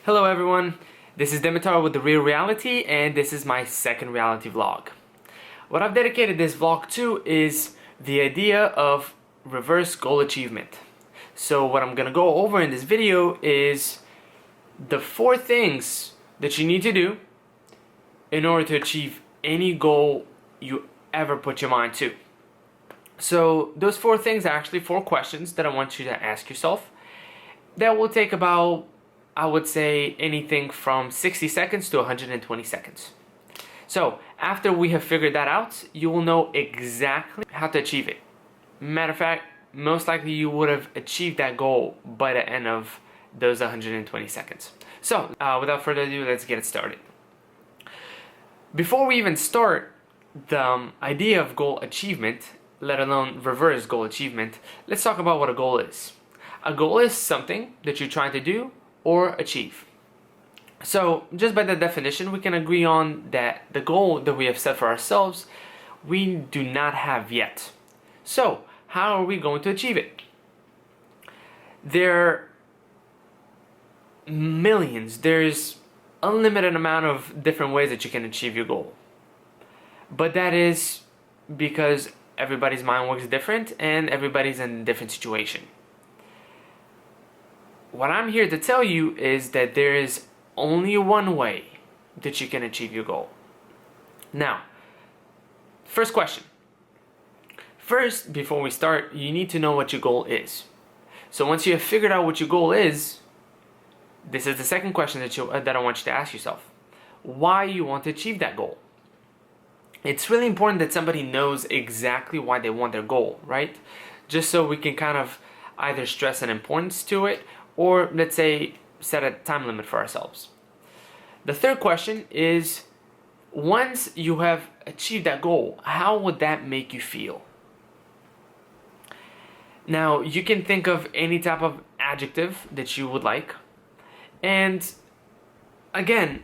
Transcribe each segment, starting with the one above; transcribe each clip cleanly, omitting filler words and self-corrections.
Hello everyone, this is Dimitar with The Real Reality, and this is my second reality vlog. What I've dedicated this vlog to is the idea of reverse goal achievement. So what I'm gonna go over in this video is the 4 things that you need to do in order to achieve any goal you ever put your mind to. So those 4 things are actually 4 questions that I want you to ask yourself. That will take about, I would say, anything from 60 seconds to 120 seconds. So after we have figured that out, you will know exactly how to achieve it. Matter of fact, most likely you would have achieved that goal by the end of those 120 seconds. So without further ado, let's get it started. Before we even start the idea of goal achievement, let alone reverse goal achievement, let's talk about what a goal is. A goal is something that you're trying to do or achieve. So just by the definition, we can agree on that the goal that we have set for ourselves, we do not have yet. So how are we going to achieve it? There are millions, there's unlimited amount of different ways that you can achieve your goal. But that is because everybody's mind works different and everybody's in a different situation. What I'm here to tell you is that there is only one way that you can achieve your goal. Now, first question. First, before we start, you need to know what your goal is. So once you have figured out what your goal is, this is the second question that I want you to ask yourself. Why you want to achieve that goal? It's really important that somebody knows exactly why they want their goal, right? Just so we can kind of either stress an importance to it or, let's say, set a time limit for ourselves. The third question is, once you have achieved that goal, how would that make you feel? Now, you can think of any type of adjective that you would like. And again,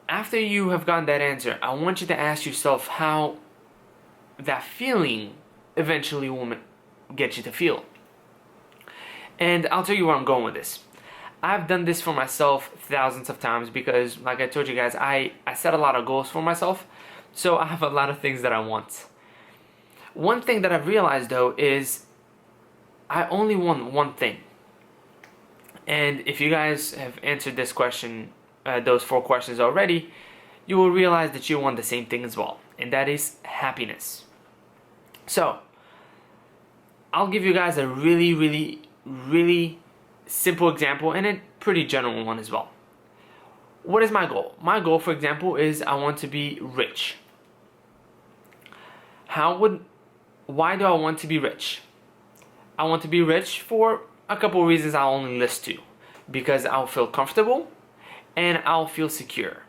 after you have gotten that answer, I want you to ask yourself how that feeling eventually will get you to feel. And I'll tell you where I'm going with this. I've done this for myself thousands of times because, like I told you guys, I set a lot of goals for myself. So I have a lot of things that I want. One thing that I've realized though is I only want one thing. And if you guys have answered this question, those 4 questions already, you will realize that you want the same thing as well. And that is happiness. So I'll give you guys a really simple example and a pretty general one as well. What is my goal? My goal, for example, is I want to be rich. Why do I want to be rich? I want to be rich for a couple of reasons I'll only list 2. Because I'll feel comfortable and I'll feel secure.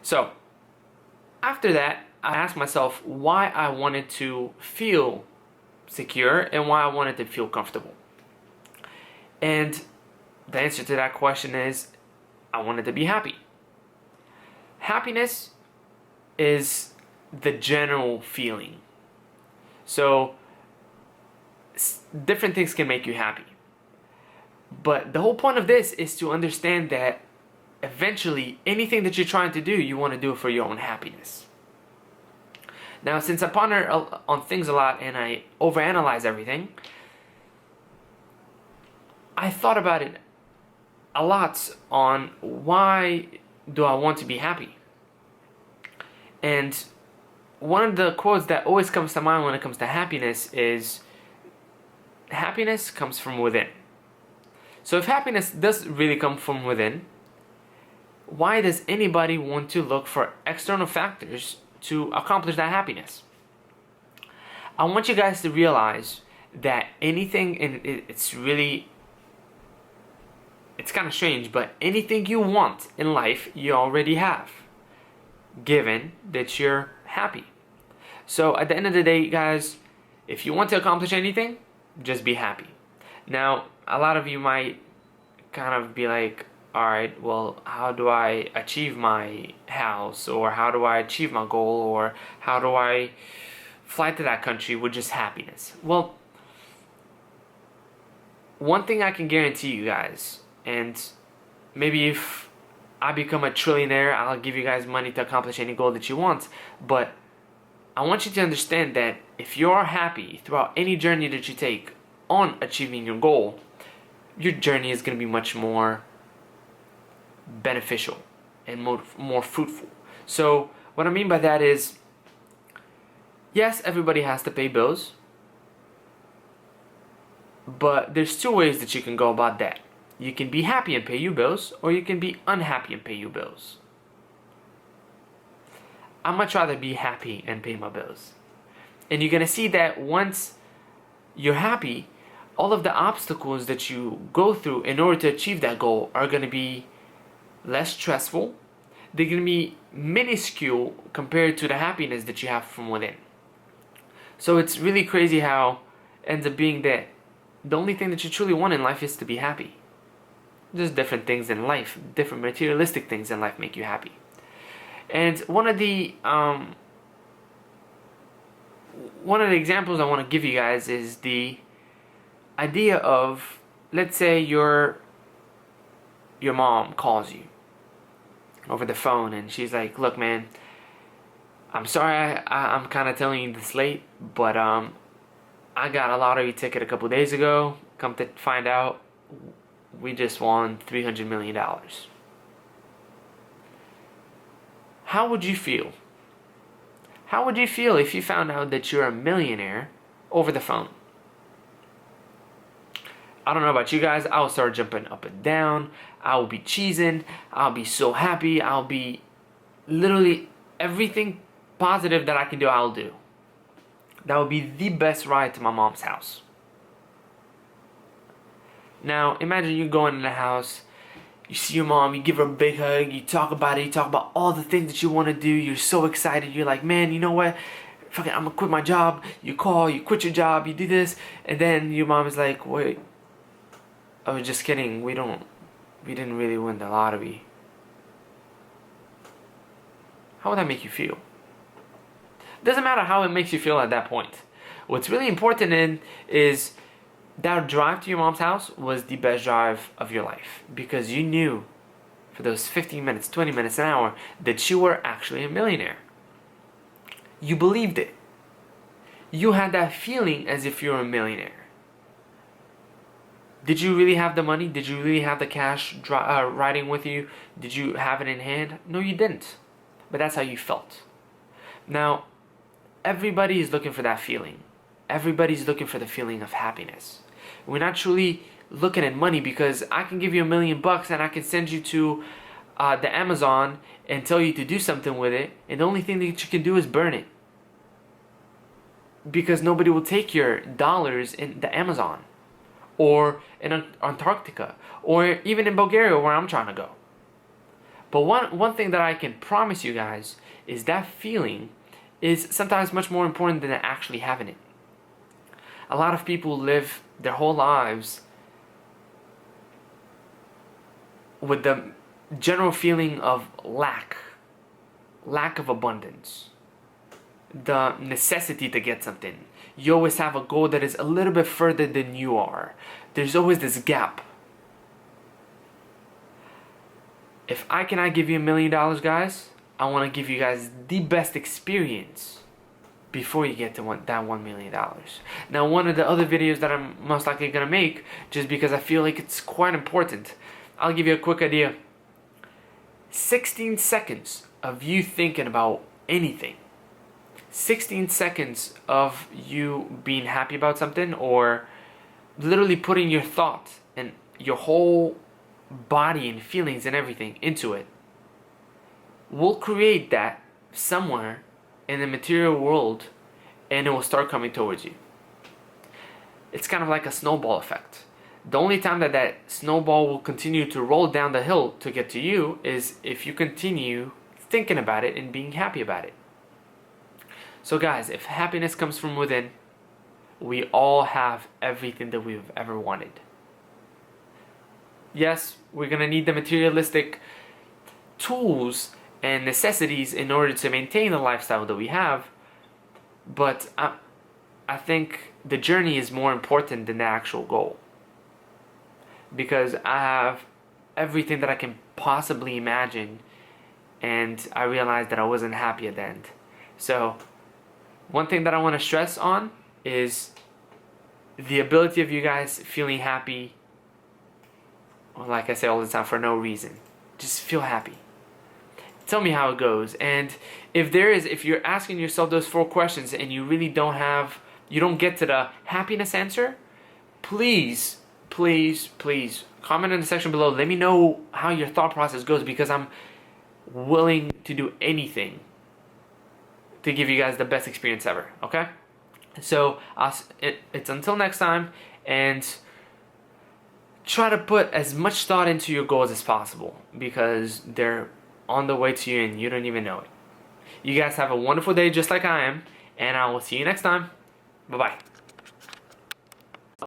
So after that, I asked myself why I wanted to feel secure and why I wanted to feel comfortable. And the answer to that question is I wanted to be happy. Happiness is the general feeling. So different things can make you happy. But the whole point of this is to understand that eventually anything that you're trying to do, you want to do it for your own happiness. Now, since I ponder on things a lot and I overanalyze everything, I thought about it a lot on why do I want to be happy? And one of the quotes that always comes to mind when it comes to happiness is, happiness comes from within. So if happiness does really come from within, why does anybody want to look for external factors to accomplish that happiness? I want you guys to realize that anything, and it's kind of strange, but anything you want in life, you already have, given that you're happy. So at the end of the day, guys, if you want to accomplish anything, just be happy. Now, a lot of you might kind of be like, alright, well, how do I achieve my house? Or how do I achieve my goal? Or how do I fly to that country with just happiness? Well, one thing I can guarantee you guys And maybe if I become a trillionaire, I'll give you guys money to accomplish any goal that you want. But I want you to understand that if you're happy throughout any journey that you take on achieving your goal, your journey is going to be much more beneficial and more fruitful. So what I mean by that is, yes, everybody has to pay bills, but there's two ways that you can go about that. You can be happy and pay your bills, or you can be unhappy and pay your bills. I'd much rather be happy and pay my bills. And you're going to see that once you're happy, all of the obstacles that you go through in order to achieve that goal are going to be less stressful. They're going to be minuscule compared to the happiness that you have from within. So it's really crazy how it ends up being that the only thing that you truly want in life is to be happy. Just different things in life, different materialistic things in life make you happy. And one of the examples I want to give you guys is the idea of, let's say your mom calls you over the phone and she's like, look man, I'm sorry I'm kind of telling you this late, but I got a lottery ticket a couple days ago. Come to find out, we just won $300 million. How would you feel? How would you feel if you found out that you're a millionaire over the phone? I don't know about you guys, I'll start jumping up and down. I'll be cheesing. I'll be so happy. I'll be literally everything positive that I can do, I'll do. That would be the best ride to my mom's house. Now, imagine you going in the house, you see your mom, you give her a big hug, you talk about it, you talk about all the things that you want to do, you're so excited, you're like, man, you know what? Fuck it, I'm gonna quit my job. You call, you quit your job, you do this, and then your mom is like, wait, I was just kidding, we didn't really win the lottery. How would that make you feel? Doesn't matter how it makes you feel at that point. What's really important is that drive to your mom's house was the best drive of your life, because you knew for those 15 minutes, 20 minutes, an hour that you were actually a millionaire. You believed it. You had that feeling as if you were a millionaire. Did you really have the money? Did you really have the cash riding with you? Did you have it in hand? No, you didn't. But that's how you felt. Now, everybody is looking for that feeling. Everybody's looking for the feeling of happiness. We're not truly looking at money, because I can give you $1 million and I can send you to the Amazon and tell you to do something with it, and the only thing that you can do is burn it, because nobody will take your dollars in the Amazon or in Antarctica or even in Bulgaria, where I'm trying to go. But one thing that I can promise you guys is that feeling is sometimes much more important than actually having it. A lot of people live their whole lives with the general feeling of lack of abundance, the necessity to get something. You always have a goal that is a little bit further than you are. There's always this gap. If I cannot give you $1 million, guys, I want to give you guys the best experience before you get to that $1 million. Now, one of the other videos that I'm most likely going to make, just because I feel like it's quite important, I'll give you a quick idea. 16 seconds of you thinking about anything, 16 seconds of you being happy about something, or literally putting your thoughts and your whole body and feelings and everything into it, will create that somewhere in the material world, and it will start coming towards you. It's kind of like a snowball effect. The only time that snowball will continue to roll down the hill to get to you is if you continue thinking about it and being happy about it. So guys, if happiness comes from within, we all have everything that we've ever wanted. Yes, we're going to need the materialistic tools and necessities in order to maintain the lifestyle that we have, but I think the journey is more important than the actual goal. because I have everything that I can possibly imagine, and I realized that I wasn't happy at the end. So one thing that I want to stress on is the ability of you guys feeling happy, like I say all the time, for no reason. Just feel happy. Tell me how it goes. And if you're asking yourself those 4 questions and you really you don't get to the happiness answer, please comment in the section below. Let me know how your thought process goes, because I'm willing to do anything to give you guys the best experience ever. Okay? So it's until next time, and try to put as much thought into your goals as possible, because they're on the way to you and you don't even know it. You guys have a wonderful day just like I am, and I will see you next time. Bye-bye.